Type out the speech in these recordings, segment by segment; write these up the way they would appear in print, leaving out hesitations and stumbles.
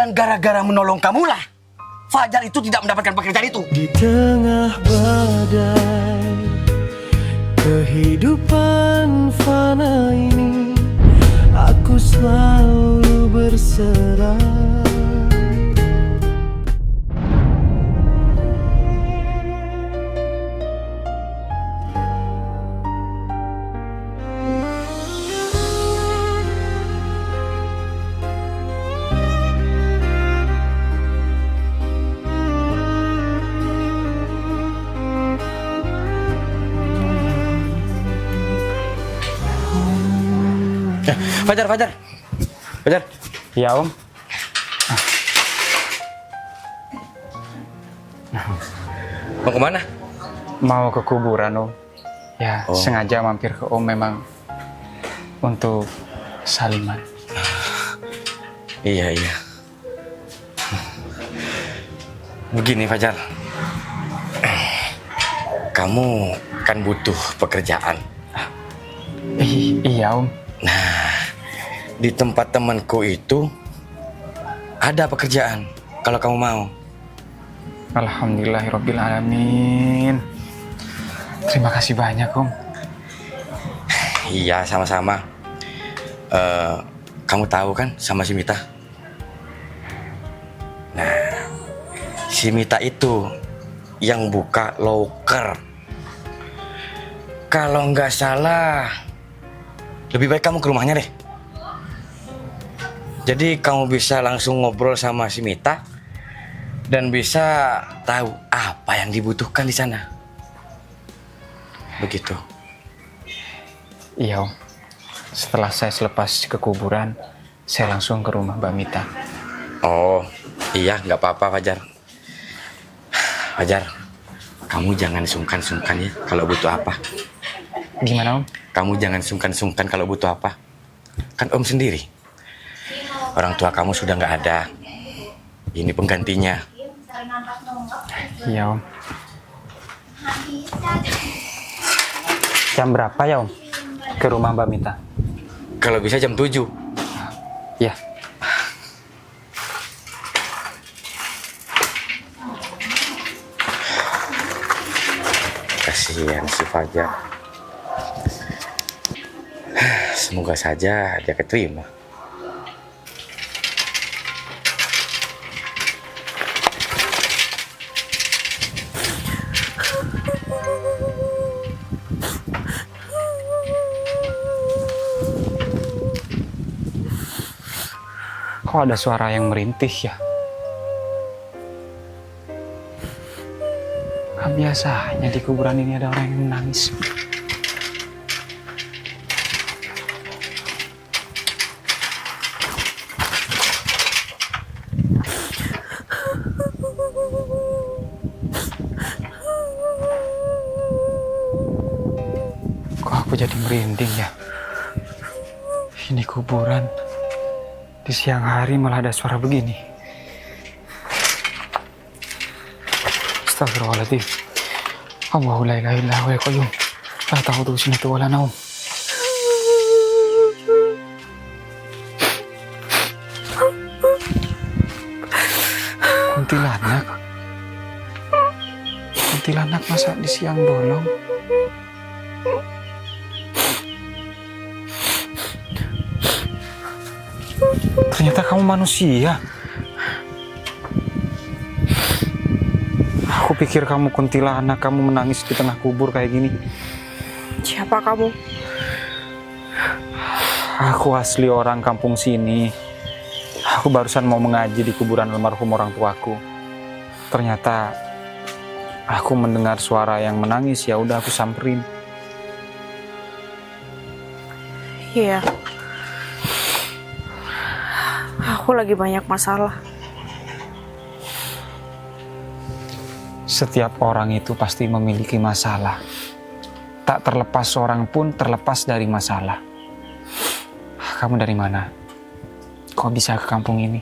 Dan gara-gara menolong kamulah Fajar itu tidak mendapatkan pekerjaan itu. Di tengah badai kehidupan fana ini, aku selalu berserah. Fajar. Ya Om. Mau kemana? Mau ke kuburan Om. Ya sengaja mampir ke Om memang untuk saliman. Iya. Begini Fajar, kamu kan butuh pekerjaan. Iya Om. Nah, di tempat temanku itu ada pekerjaan kalau kamu mau. Alhamdulillahirabbil alamin. Terima kasih banyak Om. Iya, sama-sama. Kamu tahu kan sama si Mita? Nah, si Mita itu yang buka loker. Kalau nggak salah, lebih baik kamu ke rumahnya deh. Jadi kamu bisa langsung ngobrol sama si Mita dan bisa tahu apa yang dibutuhkan di sana. Begitu. Iya Om. Setelah saya selepas ke kuburan, saya langsung ke rumah Mbak Mita. Oh, iya, nggak apa-apa Fajar. Fajar, kamu jangan sungkan-sungkan ya kalau butuh apa. Gimana Om? Kamu jangan sungkan-sungkan kalau butuh apa. Kan Om sendiri, orang tua kamu sudah nggak ada. Ini penggantinya. Iya Om. Jam berapa ya Om? Ke rumah Mbak Mita? Kalau bisa jam 7. Ya. Kasihan si Fajar. Semoga saja dia keterima. Kok ada suara yang merintih ya? Kan biasanya di kuburan ini ada orang yang menangis. Kok aku jadi merinding ya? Ini kuburan. Di siang hari malah ada suara begini. Astagfirullahaladzim. Allahu la ilaha illa huwal qayyum. La ta'khudhuhu sinatun wa la naum. Kuntilanak. Kuntilanak masa di siang bolong? Ternyata kamu manusia. Aku pikir kamu kuntilanak, kamu menangis di tengah kubur kayak gini. Siapa kamu? Aku asli orang kampung sini. Aku barusan mau mengaji di kuburan almarhum orang tuaku. Ternyata aku mendengar suara yang menangis, ya udah aku samperin. Iya. Aku lagi banyak masalah. Setiap orang itu pasti memiliki masalah. Tak terlepas seorang pun terlepas dari masalah. Kamu dari mana? Kok bisa ke kampung ini?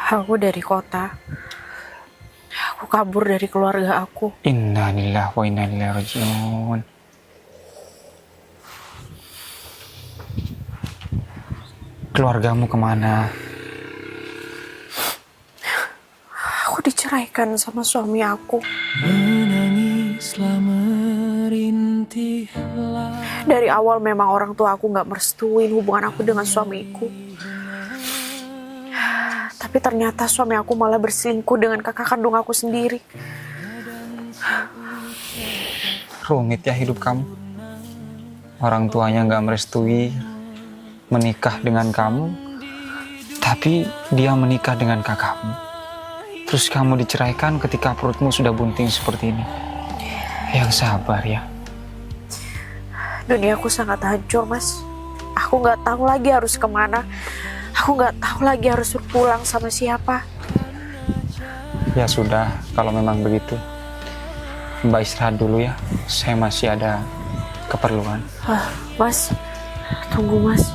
Aku dari kota. Aku kabur dari keluarga aku. Inna lillahi wa inna ilaihi raji'un. Keluargamu kemana? diceraikan sama suami aku. Menangislah merintihlah. Dari awal memang orang tua aku nggak merestuin hubungan aku dengan suamiku. Tapi ternyata suami aku malah berselingkuh dengan kakak kandung aku sendiri. Rumit ya hidup kamu. Orang tuanya nggak merestui menikah dengan kamu, tapi dia menikah dengan kakakmu. Terus kamu diceraikan ketika perutmu sudah bunting seperti ini. Yang sabar ya. Duniaku sangat hancur, Mas. Aku nggak tahu lagi harus kemana. Aku nggak tahu lagi harus pulang sama siapa. Ya sudah, kalau memang begitu, Mbak istirahat dulu ya. Saya masih ada keperluan. Mas, tunggu Mas.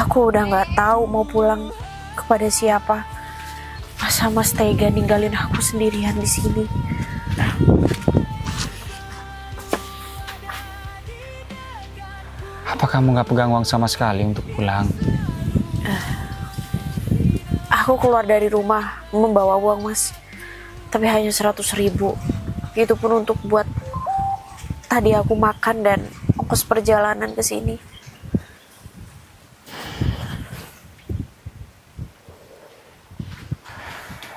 Aku udah nggak tahu mau pulang kepada siapa. Masa Mas tega ninggalin aku sendirian di sini? Apa kamu nggak pegang uang sama sekali untuk pulang? Aku keluar dari rumah membawa uang, Mas. Tapi hanya 100.000. Itu pun untuk buat tadi aku makan dan ongkos perjalanan ke sini.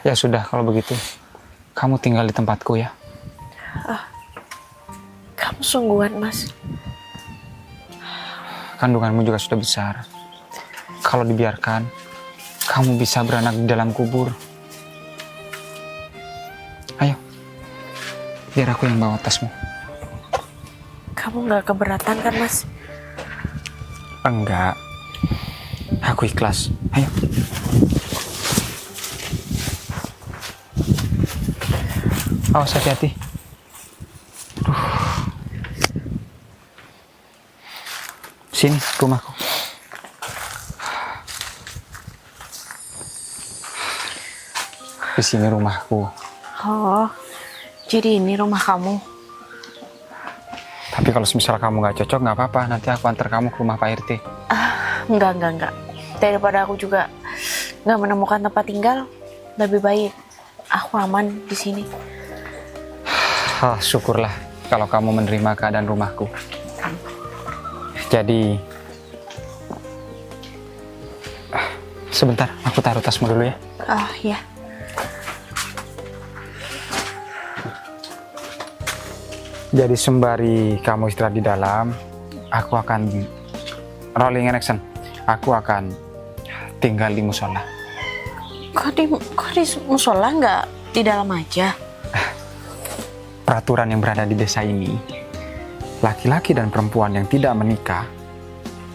Ya sudah, kalau begitu, kamu tinggal di tempatku ya. Kamu sungguhan, Mas. Kandunganmu juga sudah besar. Kalau dibiarkan, kamu bisa beranak di dalam kubur. Ayo, biar aku yang bawa tasmu. Kamu nggak keberatan kan, Mas? Enggak, aku ikhlas. Ayo. Awas hati-hati. Sini rumahku. Di sini rumahku. Oh, jadi ini rumah kamu. Tapi kalau semisal kamu nggak cocok nggak apa-apa. Nanti aku antar kamu ke rumah Pak RT. Enggak. Daripada aku juga nggak menemukan tempat tinggal, lebih baik aku aman di sini. Syukurlah kalau kamu menerima keadaan rumahku. Jadi, sebentar, aku taruh tasmu dulu ya. Ya. Jadi sembari kamu istirahat di dalam, aku akan rolling in action. Aku akan tinggal di musola. Kok di musola nggak di dalam aja? Peraturan yang berada di desa ini, laki-laki dan perempuan yang tidak menikah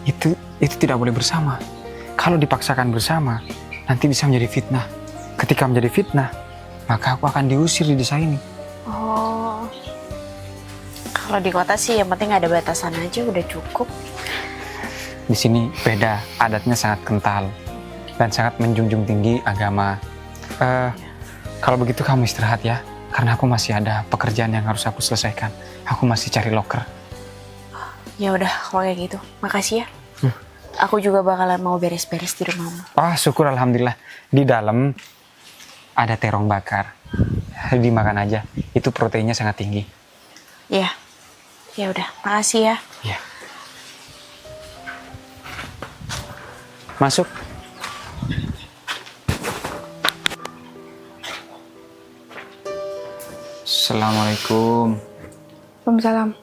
itu tidak boleh bersama. Kalau dipaksakan bersama, nanti bisa menjadi fitnah. Ketika menjadi fitnah, maka aku akan diusir di desa ini. Oh, kalau di kota sih yang penting ada batasan aja udah cukup. Di sini beda, adatnya sangat kental dan sangat menjunjung tinggi agama. Kalau begitu kamu istirahat ya, karena aku masih ada pekerjaan yang harus aku selesaikan. Aku masih cari loker. Ya udah, kalau kayak gitu, makasih ya. Aku juga bakalan mau beres-beres di rumahmu. Syukur alhamdulillah. Di dalam ada terong bakar. Dimakan aja. Itu proteinnya sangat tinggi. Ya, ya udah, makasih ya. Ya. Masuk. Assalamualaikum. Waalaikumsalam.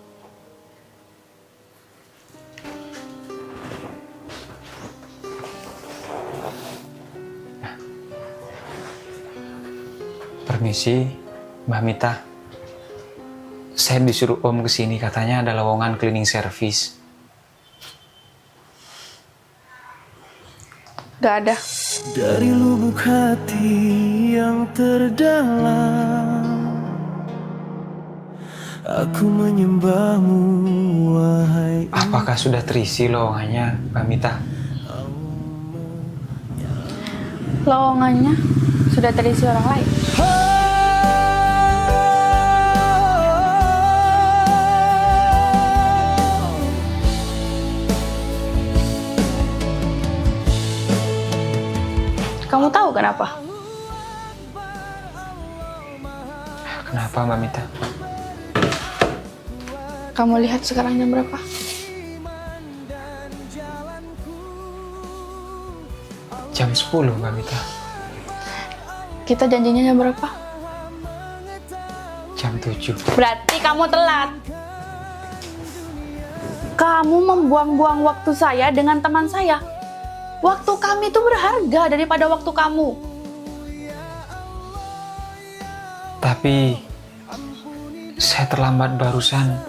Permisi, Mbak Mita. Saya disuruh Om kesini, katanya ada lowongan cleaning service. Gak ada. Dari lubuk hati yang terdalam, aku menyembahmu, wahai. Apakah sudah terisi lowongannya, Mbak Mita? Lowongannya sudah terisi orang lain. Kamu tahu kenapa? Kenapa Mbak Mita? Kamu lihat sekarang jam berapa? Jam 10 Mbak Mita. Kita janjinya jam berapa? Jam 7. Berarti kamu telat. Kamu membuang-buang waktu saya dengan teman saya. Waktu kami itu berharga daripada waktu kamu. Tapi saya terlambat barusan.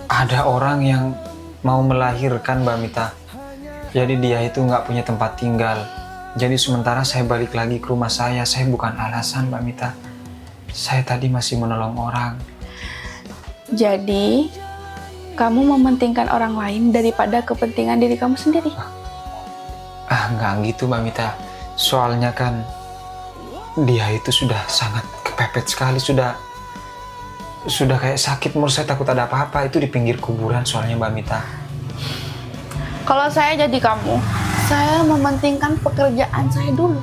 Ada orang yang mau melahirkan Mbak Mita. Jadi dia itu nggak punya tempat tinggal. Jadi sementara saya balik lagi ke rumah saya bukan alasan Mbak Mita. Saya tadi masih menolong orang. Jadi, kamu mementingkan orang lain daripada kepentingan diri kamu sendiri. Nggak gitu Mbak Mita. Soalnya kan dia itu sudah sangat kepepet sekali, sudah kayak sakit. Menurut saya takut ada apa-apa. Itu di pinggir kuburan soalnya Mbak Mita. Kalau saya jadi kamu, saya mementingkan pekerjaan saya dulu.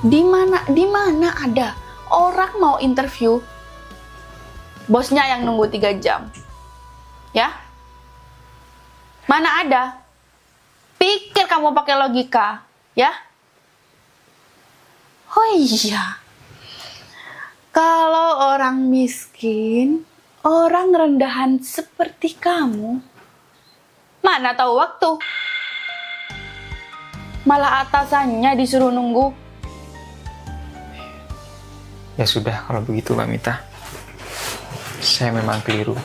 Di mana ada orang mau interview, bosnya yang nunggu 3 jam. Ya? Mana ada? Pikir kamu pakai logika, ya? Oh iya. Kalau orang miskin, orang rendahan seperti kamu, mana tahu waktu. Malah atasannya disuruh nunggu. Ya sudah kalau begitu Mbak Mita. Saya memang keliru.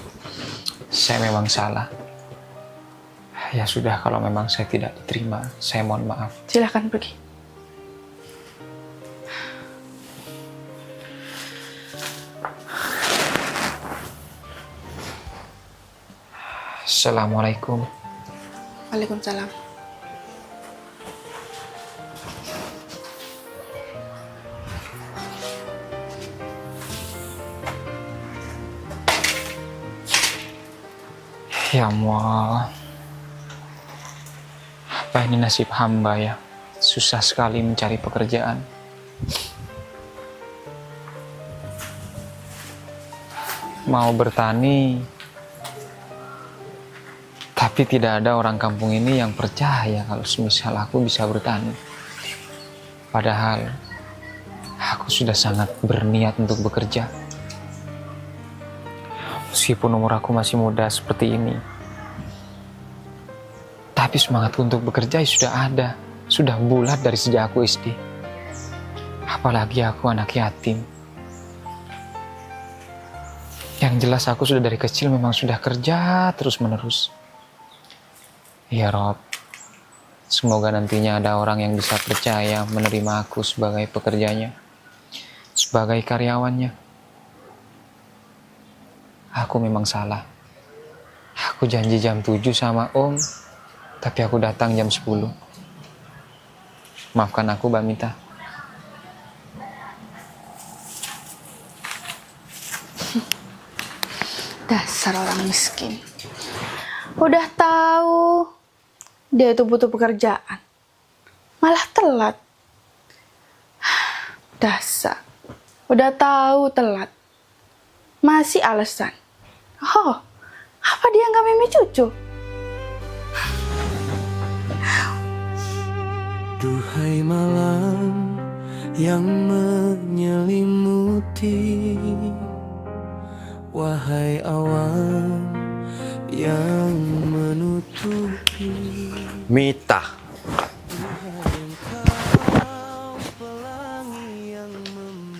Saya memang salah. Ya sudah kalau memang saya tidak diterima, saya mohon maaf. Silahkan pergi. Assalamualaikum. Waalaikumsalam. Ya Allah. Apa ini nasib hamba ya? Susah sekali mencari pekerjaan. Mau bertani, tapi tidak ada orang kampung ini yang percaya kalau semisal aku bisa bertani. Padahal aku sudah sangat berniat untuk bekerja. Meskipun umur aku masih muda seperti ini, tapi semangat untuk bekerja sudah ada, sudah bulat dari sejak aku SD. Apalagi aku anak yatim. Yang jelas aku sudah dari kecil memang sudah kerja terus-menerus. Ya Rob, semoga nantinya ada orang yang bisa percaya menerima aku sebagai pekerjanya, sebagai karyawannya. Aku memang salah. Aku janji jam 7 sama Om, tapi aku datang jam 10. Maafkan aku, Mbak Mita. Dasar orang miskin. Udah tahu dia itu butuh pekerjaan, malah telat. Dasar. Udah tahu telat, masih alasan. Oh, apa dia nggak mimi cucu? Duhai malam yang menyelimuti, wahai awan yang menutupi. Mita,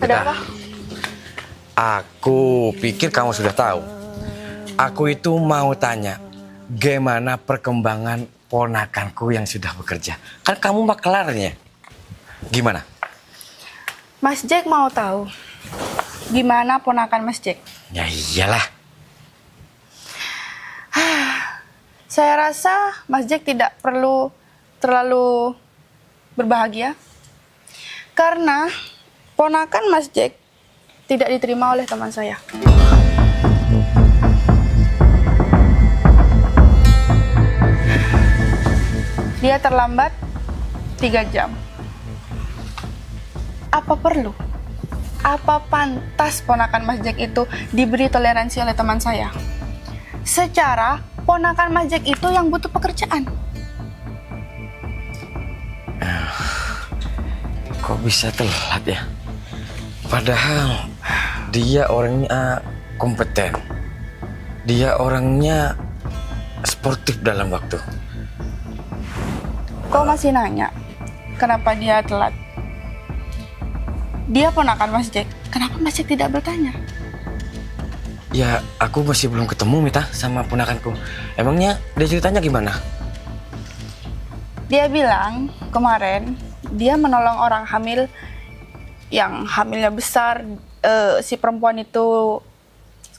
Ada apa? aku pikir kamu sudah tahu. Aku itu mau tanya, gimana perkembangan ponakanku yang sudah bekerja? Kan kamu makelarnya. Gimana? Mas Jack mau tahu gimana ponakan Mas Jack? Ya iyalah. Saya rasa Mas Jack tidak perlu terlalu berbahagia karena ponakan Mas Jack tidak diterima oleh teman saya. Dia terlambat 3 jam. Apa perlu apa pantas ponakan Mas Jack itu diberi toleransi oleh teman saya? Secara ponakan Mas Jack itu yang butuh pekerjaan. Kok bisa telat ya? Padahal dia orangnya kompeten. Dia orangnya sportif dalam waktu. Kau masih nanya, kenapa dia telat? Dia ponakan Mas Jack. Kenapa Mas Jack tidak bertanya? Ya, aku masih belum ketemu Mita sama ponakanku. Emangnya dia ceritanya gimana? Dia bilang kemarin dia menolong orang hamil yang hamilnya besar, si perempuan itu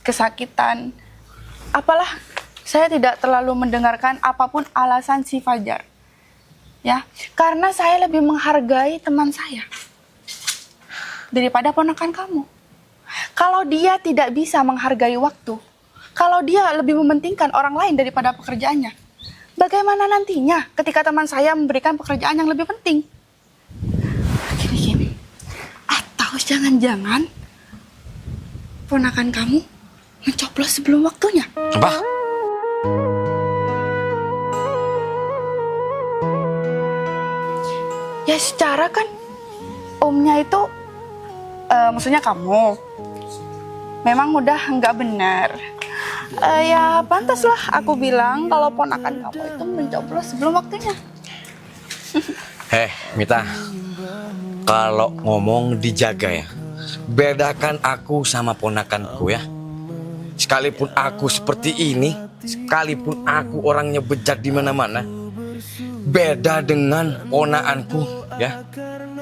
kesakitan. Apalah, saya tidak terlalu mendengarkan apapun alasan si Fajar. Ya, karena saya lebih menghargai teman saya daripada ponakan kamu. Kalau dia tidak bisa menghargai waktu, kalau dia lebih mementingkan orang lain daripada pekerjaannya, bagaimana nantinya ketika teman saya memberikan pekerjaan yang lebih penting? Gini-gini. Atau jangan-jangan ponakan kamu mencoblos sebelum waktunya? Apa? Ya secara kan omnya itu, maksudnya kamu, memang udah nggak benar. Ya pantaslah aku bilang kalau ponakan kamu itu mencoblos sebelum waktunya. Mita, kalau ngomong dijaga ya. Bedakan aku sama ponakanku ya. Sekalipun aku seperti ini, sekalipun aku orangnya bejat di mana-mana, beda dengan ponakanku ya.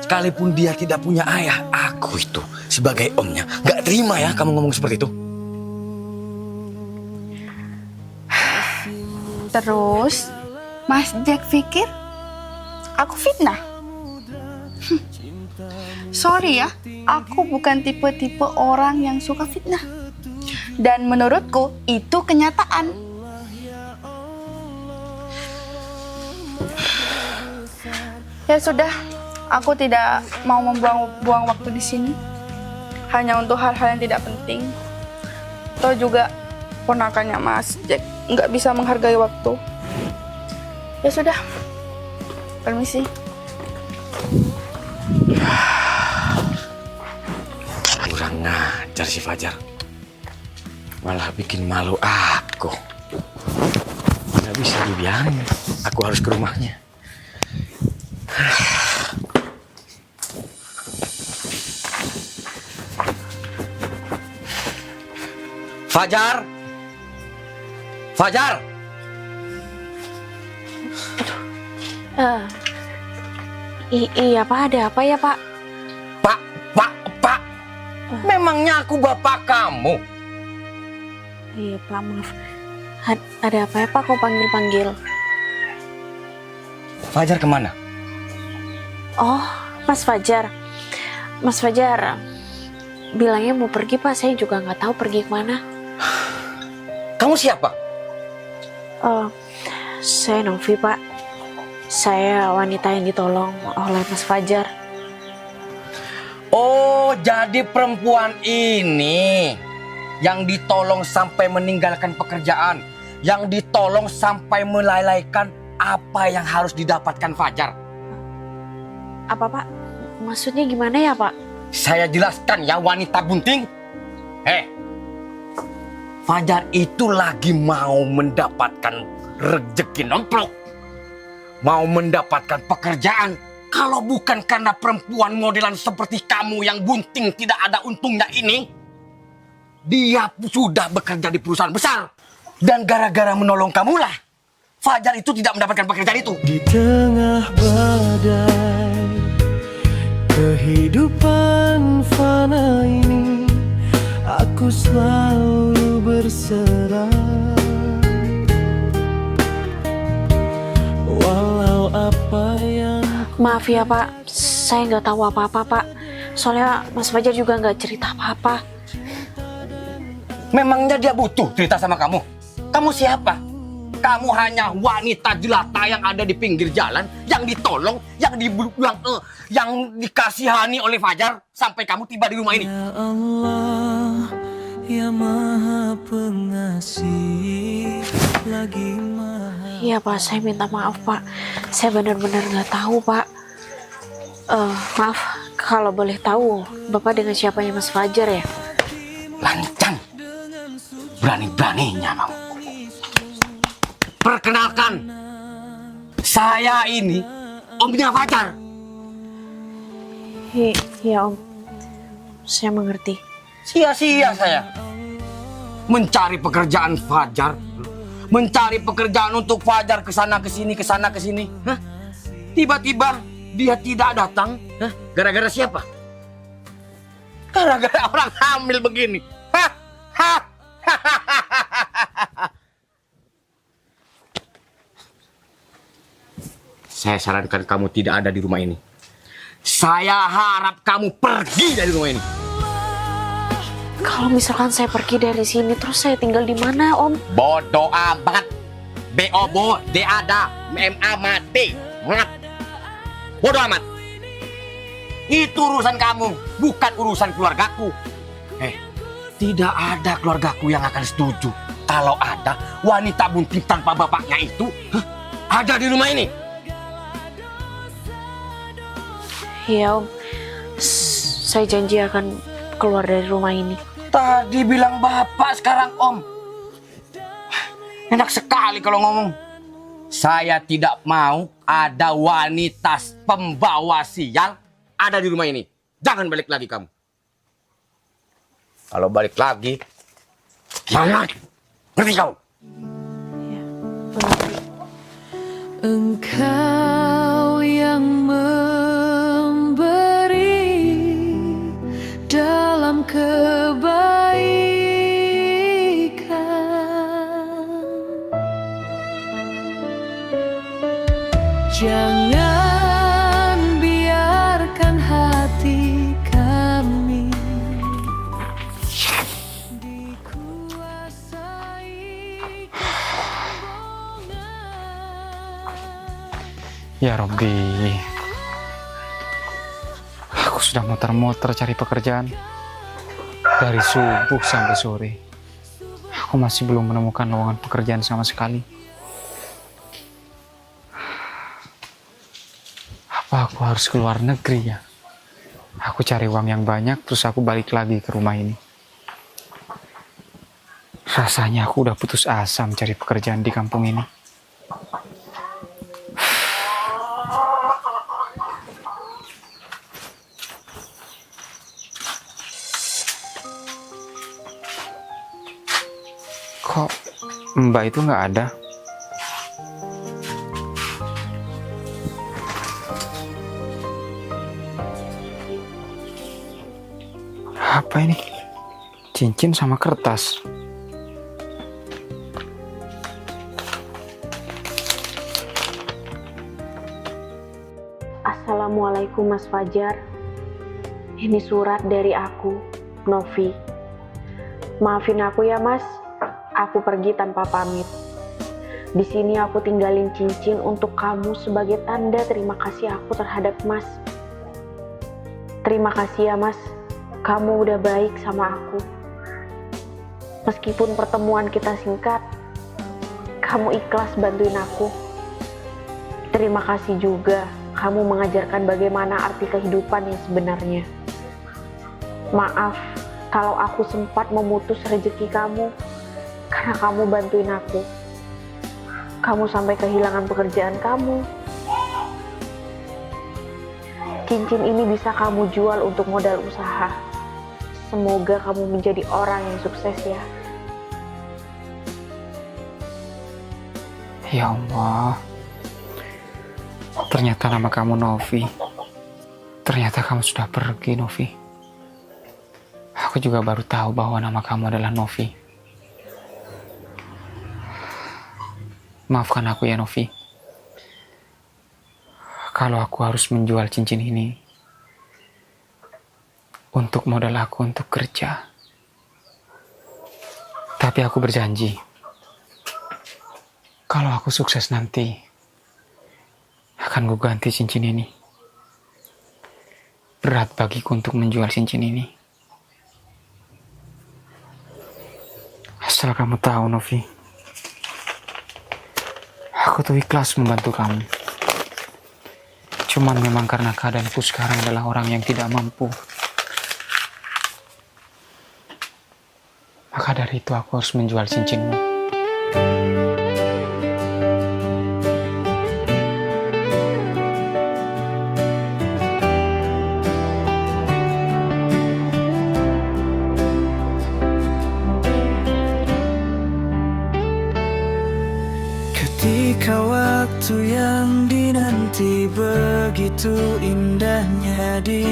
Sekalipun dia tidak punya ayah, aku itu sebagai omnya gak terima ya kamu ngomong seperti itu. Terus Mas Jack pikir aku fitnah? Sorry ya, aku bukan tipe-tipe orang yang suka fitnah. Dan menurutku itu kenyataan. Ya sudah, aku tidak mau membuang-buang waktu di sini hanya untuk hal-hal yang tidak penting. Toh juga ponakannya Mas Jack nggak bisa menghargai waktu. Ya sudah, permisi. Kurang ngajar si Fajar. Malah bikin malu aku. Nggak bisa dibiarin. Aku harus ke rumahnya. Fajar! Fajar! Iya Pak, ada apa ya Pak? Pak! Memangnya aku bapak kamu? Iya Pak, maaf. Ada apa ya Pak, kok panggil-panggil? Fajar kemana? Oh, Mas Fajar. Mas Fajar bilangnya mau pergi Pak, saya juga nggak tahu pergi kemana. Kamu siapa? Saya Novi Pak. Saya wanita yang ditolong oleh Mas Fajar. Oh, jadi perempuan ini yang ditolong sampai meninggalkan pekerjaan, yang ditolong sampai melalaikan apa yang harus didapatkan Fajar. Apa Pak? Maksudnya gimana ya Pak? Saya jelaskan ya, wanita bunting. Fajar itu lagi mau mendapatkan rezeki nomplok, mau mendapatkan pekerjaan. Kalau bukan karena perempuan modelan seperti kamu yang bunting tidak ada untungnya ini, dia sudah bekerja di perusahaan besar. Dan gara-gara menolong kamulah Fajar itu tidak mendapatkan pekerjaan itu. Di tengah badai kehidupan fana ini, aku selalu berserah. Walau apa yang Maaf ya Pak, saya nggak tahu apa-apa Pak. Soalnya Mas Fajar juga nggak cerita apa-apa. Memangnya dia butuh cerita sama kamu? Kamu siapa? Kamu hanya wanita jelata yang ada di pinggir jalan, yang ditolong, yang dikasihani oleh Fajar sampai kamu tiba di rumah ini. Ya Allah, ya Maha Pengasih, lagi Maha. Iya Pak, saya minta maaf Pak. Saya benar-benar nggak tahu Pak. Maaf, kalau boleh tahu, Bapak dengan siapanya Mas Fajar ya? Lancang, berani-beraninya kamu. Perkenalkan, saya ini omnya Fajar. Iya Om, saya mengerti. Sia-sia saya mencari pekerjaan Fajar, mencari pekerjaan untuk Fajar kesana kesini. Hah? Tiba-tiba dia tidak datang. Hah? Gara-gara siapa? Gara-gara orang hamil begini. Hah? Hah? Saya sarankan kamu tidak ada di rumah ini. Saya harap kamu pergi dari rumah ini. Kalau misalkan saya pergi dari sini, terus saya tinggal di mana Om? Bodoh amat. B-O-B, D-A-D-A, M-A mati. Bodoh amat. Itu urusan kamu, bukan urusan keluargaku. Tidak ada keluargaku yang akan setuju kalau ada wanita bunting tanpa bapaknya itu ada di rumah ini. Iya Om, saya janji akan keluar dari rumah ini. Tadi bilang bapak, sekarang om. Enak sekali kalau ngomong. Saya tidak mau ada wanita pembawa sial ada di rumah ini. Jangan balik lagi kamu. Kalau balik lagi, kiamat. Ngerti kau? Iya, mengerti. Engkau yang memberi dalam kebaikan. Jangan biarkan hati kami dikuasai kesombongan. Ya Robbi, aku sudah muter-muter cari pekerjaan dari subuh sampai sore. Aku masih belum menemukan lowongan pekerjaan sama sekali. Apa aku harus keluar negeri ya? Aku cari uang yang banyak, terus aku balik lagi ke rumah ini. Rasanya aku udah putus asa mencari pekerjaan di kampung ini. Kok Mbak itu nggak ada? Apa ini? Cincin sama kertas. Assalamualaikum Mas Fajar. Ini surat dari aku, Novi. Maafin aku ya Mas, aku pergi tanpa pamit. Di sini aku tinggalin cincin untuk kamu sebagai tanda terima kasih aku terhadap Mas. Terima kasih ya Mas, kamu udah baik sama aku. Meskipun pertemuan kita singkat, kamu ikhlas bantuin aku. Terima kasih juga kamu mengajarkan bagaimana arti kehidupan yang sebenarnya. Maaf kalau aku sempat memutus rezeki kamu karena kamu bantuin aku. Kamu sampai kehilangan pekerjaan kamu. Cincin ini bisa kamu jual untuk modal usaha. Semoga kamu menjadi orang yang sukses ya. Ya Allah. Ternyata nama kamu Novi. Ternyata kamu sudah pergi, Novi. Aku juga baru tahu bahwa nama kamu adalah Novi. Maafkan aku ya, Novi. Kalau aku harus menjual cincin ini untuk modal aku untuk kerja. Tapi aku berjanji, Kalau aku sukses nanti, akan gue ganti cincin ini. Berat bagiku untuk menjual cincin ini. Asal kamu tahu, Novi, aku tuh ikhlas membantu kamu. Cuman memang karena keadaanku sekarang adalah orang yang tidak mampu. Maka dari itu aku harus menjual cincinmu. Ketika waktu yang dinanti begitu indahnya di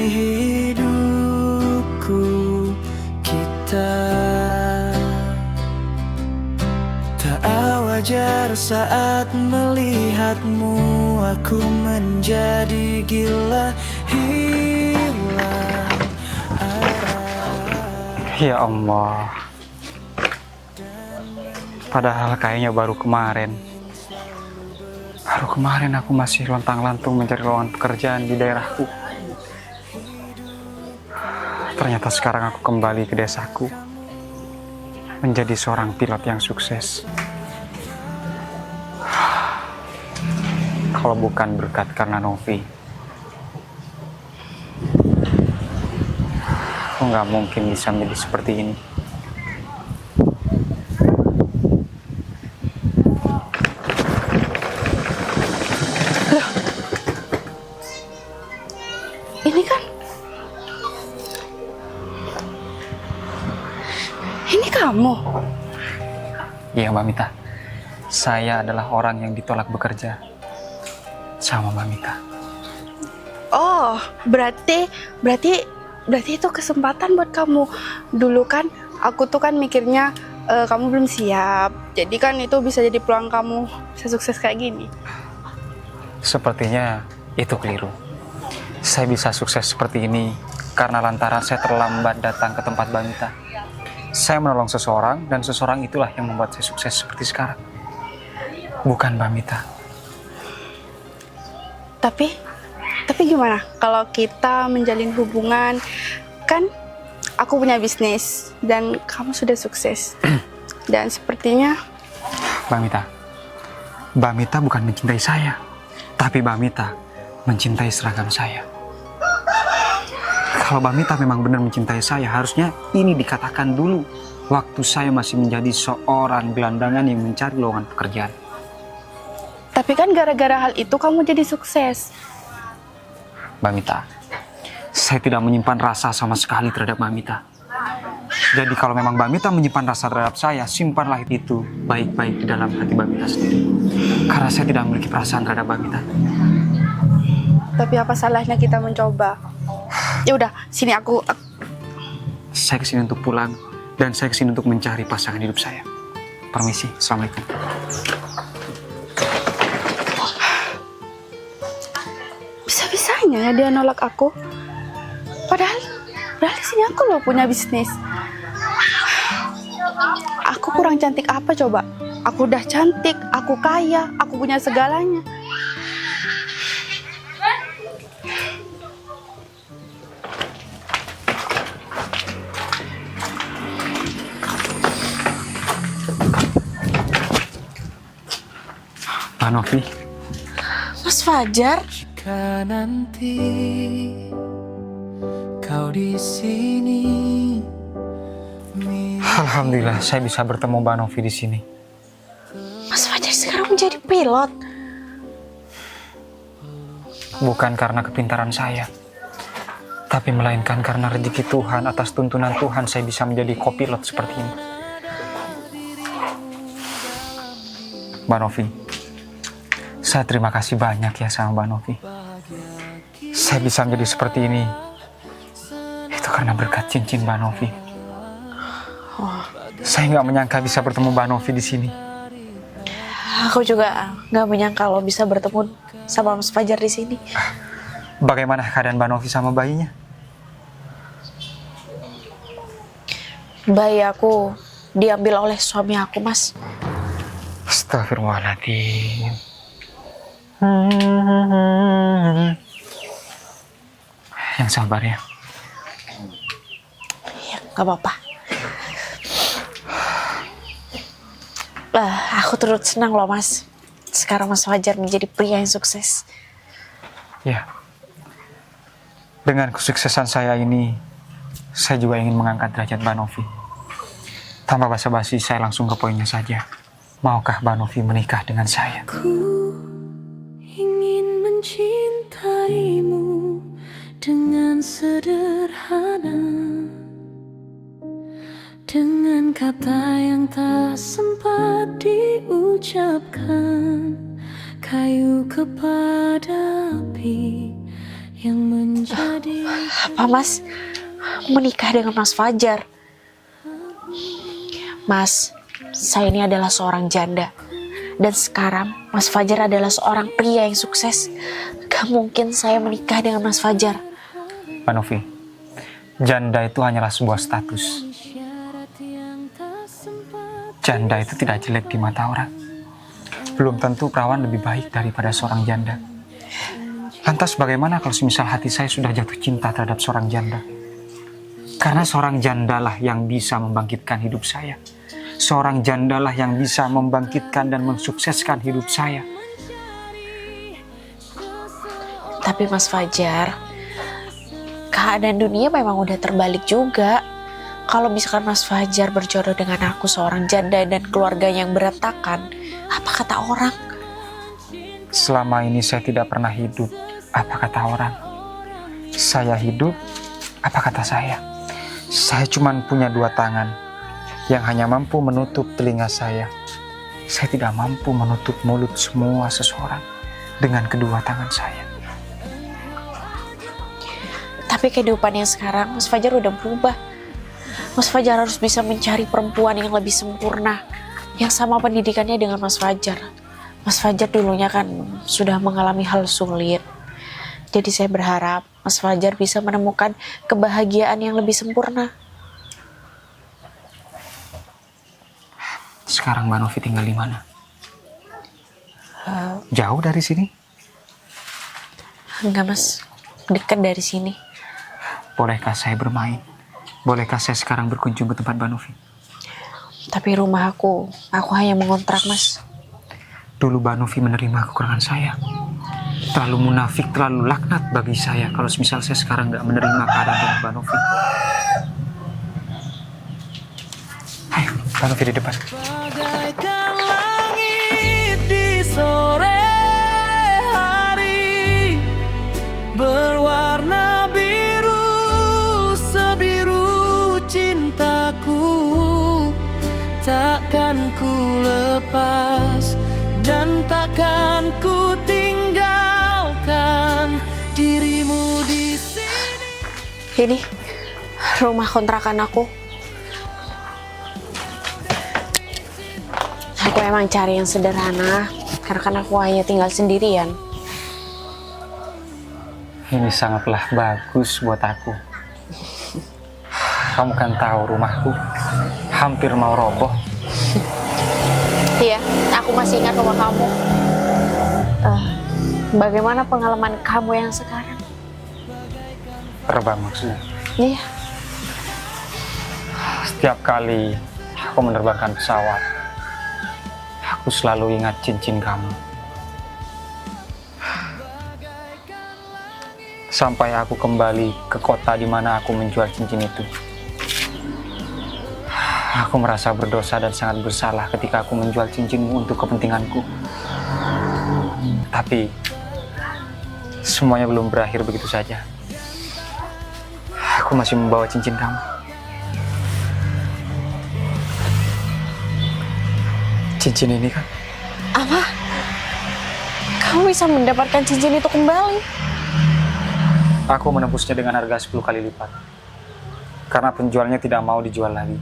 hidupku kita, tak wajar saat melihatmu aku menjadi gila, hilang arah. Ya Allah. Padahal kayaknya baru kemarin aku masih lontang-lantung mencari lowongan pekerjaan di daerahku. Ternyata sekarang aku kembali ke desaku, menjadi seorang pilot yang sukses. Kalau bukan berkat karena Novi, aku nggak mungkin bisa menjadi seperti ini. Ini kamu? Iya, Mbak Mita. Saya adalah orang yang ditolak bekerja sama Mbak Mita. Oh, berarti itu kesempatan buat kamu. Dulu kan aku tuh kan mikirnya kamu belum siap. Jadi kan itu bisa jadi peluang kamu bisa sukses kayak gini. Sepertinya itu keliru. Saya bisa sukses seperti ini karena lantaran saya terlambat datang ke tempat Mbak Mita. Saya menolong seseorang dan seseorang itulah yang membuat saya sukses seperti sekarang. Bukan Mbak Mita. Tapi gimana kalau kita menjalin hubungan? Kan aku punya bisnis dan kamu sudah sukses. Dan sepertinya Mbak Mita bukan mencintai saya, tapi Mbak Mita mencintai seragam saya. Kalau Mbak Mita memang benar mencintai saya, harusnya ini dikatakan dulu waktu saya masih menjadi seorang gelandangan yang mencari lowongan pekerjaan. Tapi kan gara-gara hal itu kamu jadi sukses. Mbak Mita, saya tidak menyimpan rasa sama sekali terhadap Mbak Mita. Jadi kalau memang Mbak Mita menyimpan rasa terhadap saya, simpanlah itu baik-baik di dalam hati Mbak Mita sendiri. Karena saya tidak memiliki perasaan terhadap Mbak Mita. Tapi apa salahnya kita mencoba? Ya udah, sini aku. Saya kesini untuk pulang dan saya kesini untuk mencari pasangan hidup saya. Permisi, assalamualaikum. Bisa-bisanya ya dia nolak aku. Padahal di sini aku loh punya bisnis. Aku kurang cantik apa coba? Aku udah cantik, aku kaya, aku punya segalanya. Pak Novi. Mas Fajar, Jika nanti kau di sini, Alhamdulillah saya bisa bertemu Mbak Novi di sini. Mas Fajar sekarang menjadi pilot. Bukan karena kepintaran saya, tapi melainkan karena rezeki Tuhan. Atas tuntunan Tuhan saya bisa menjadi kopilot seperti ini. Mbak Novi, saya terima kasih banyak ya sama Mbak Novi. Saya bisa menjadi seperti ini, itu karena berkat cincin Mbak Novi. Saya nggak menyangka bisa bertemu Mbak Novi di sini. Aku juga nggak menyangka lo bisa bertemu sama Mas Fajar di sini. Bagaimana keadaan Mbak Novi sama bayinya? Bayi aku diambil oleh suami aku, Mas. Astagfirullahaladzim. Yang sabar ya. Ya, gak apa-apa. Aku turut senang loh Mas. Sekarang Mas Fajar menjadi pria yang sukses. Ya. Dengan kesuksesan saya ini, saya juga ingin mengangkat derajat Mbak Novi. Tanpa basa-basi, saya langsung ke poinnya saja. Maukah Mbak Novi menikah dengan saya? Ku ingin mencintaimu dengan sederhana, dengan kata yang tak sempat diucapkan, kayu kepada api yang menjadi. Apa Mas? Menikah dengan Mas Fajar? Mas, saya ini adalah seorang janda. Dan sekarang Mas Fajar adalah seorang pria yang sukses. Gak mungkin saya menikah dengan Mas Fajar. Mbak Novi, janda itu hanyalah sebuah status. Janda itu tidak jelek di mata orang. Belum tentu perawan lebih baik daripada seorang janda. Lantas bagaimana kalau semisal hati saya sudah jatuh cinta terhadap seorang janda? Karena seorang jandalah yang bisa membangkitkan hidup saya. Seorang jandalah yang bisa membangkitkan dan mensukseskan hidup saya. Tapi Mas Fajar, keadaan dunia memang udah terbalik juga. Kalau misalkan Mas Fajar berjodoh dengan aku seorang janda dan keluarga yang berantakan, apa kata orang? Selama ini saya tidak pernah hidup, apa kata orang? Saya hidup, apa kata saya? Saya cuma punya 2 tangan yang hanya mampu menutup telinga saya. Saya tidak mampu menutup mulut semua seseorang dengan kedua tangan saya. Tapi kehidupan yang sekarang, Mas Fajar udah berubah. Mas Fajar harus bisa mencari perempuan yang lebih sempurna, yang sama pendidikannya dengan Mas Fajar. Mas Fajar dulunya kan sudah mengalami hal sulit. Jadi saya berharap Mas Fajar bisa menemukan kebahagiaan yang lebih sempurna. Sekarang Mbak Novi tinggal di mana? Jauh dari sini? Enggak Mas, dekat dari sini. Bolehkah saya bermain? Bolehkah saya sekarang berkunjung ke tempat Mbak Novi? Tapi rumah aku hanya mengontrak Mas. Dulu Mbak Novi menerima kekurangan saya. Terlalu munafik, terlalu laknat bagi saya kalau misal saya sekarang nggak menerima keadaan dengan Mbak Novi. Ayo, Mbak Novi di depan. Bagaikan langit di sore hari, berwarna biru sebiru cintaku, takkan ku lepas dan takkan ku tinggalkan dirimu di sini. Ini rumah kontrakan aku. Aku emang cari yang sederhana karena kan aku hanya tinggal sendirian. Ini sangatlah bagus buat aku. Kamu kan tahu rumahku hampir mau roboh. Iya, aku masih ingat rumah kamu. Bagaimana pengalaman kamu yang sekarang? Terbang maksudnya. Iya, Setiap kali aku menerbangkan pesawat, aku selalu ingat cincin kamu. Sampai aku kembali ke kota di mana aku menjual cincin itu. Aku merasa berdosa dan sangat bersalah ketika aku menjual cincinmu untuk kepentinganku. Tapi semuanya belum berakhir begitu saja. Aku masih membawa cincin kamu. Cincin ini kan? apa? Kamu bisa mendapatkan cincin itu kembali? Aku menembusnya dengan harga 10 kali lipat. Karena penjualnya tidak mau dijual lagi.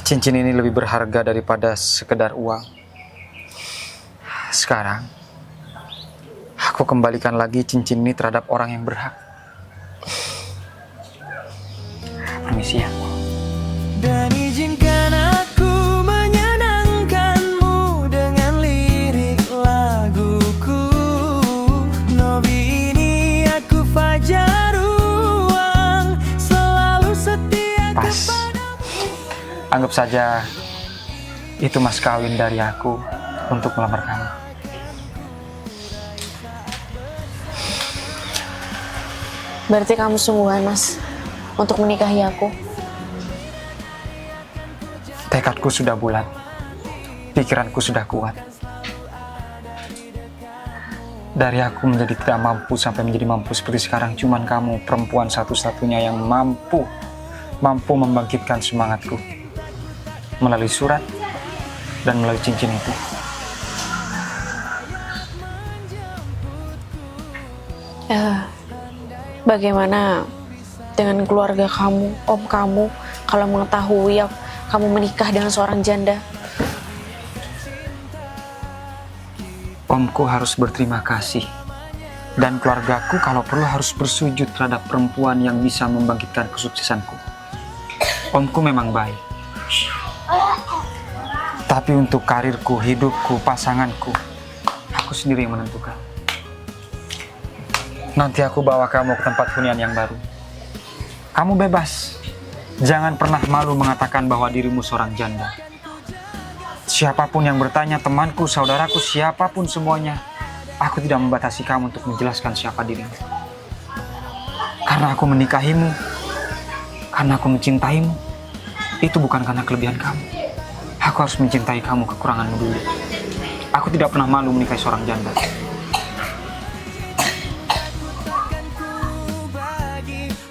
Cincin ini lebih berharga daripada sekedar uang. Sekarang, aku kembalikan lagi cincin ini terhadap orang yang berhak. Permisi ya. Dan izinkan aku menyenangkan Anggap saja itu mas kawin dari aku untuk melamar kamu. Berarti kamu sungguhan, Mas, untuk menikahi aku. Tekadku sudah bulat, pikiranku sudah kuat. Dari aku menjadi tidak mampu sampai menjadi mampu seperti sekarang, cuman kamu perempuan satu-satunya yang mampu membangkitkan semangatku melalui surat dan melalui cincin itu. Bagaimana dengan keluarga kamu, om kamu, kalau mengetahui ya kamu menikah dengan seorang janda? Omku harus berterima kasih, dan keluargaku kalau perlu harus bersujud terhadap perempuan yang bisa membangkitkan kesuksesanku. Omku memang baik, tapi untuk karirku, hidupku, pasanganku, aku sendiri yang menentukan. Nanti aku bawa kamu ke tempat hunian yang baru. Kamu bebas, jangan pernah malu mengatakan bahwa dirimu seorang janda. Siapapun yang bertanya, temanku, saudaraku, siapapun semuanya, aku tidak membatasi kamu untuk menjelaskan siapa dirimu. Karena aku menikahimu, karena aku mencintaimu, itu bukan karena kelebihan kamu. Aku harus mencintai kamu kekuranganmu dulu. Aku tidak pernah malu menikahi seorang janda.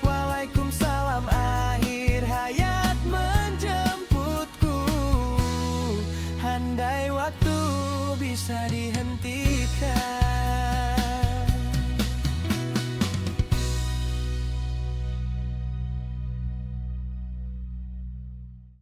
Waalaikumsalam, akhir hayat menjemputku. Andai waktu bisa dihentikan.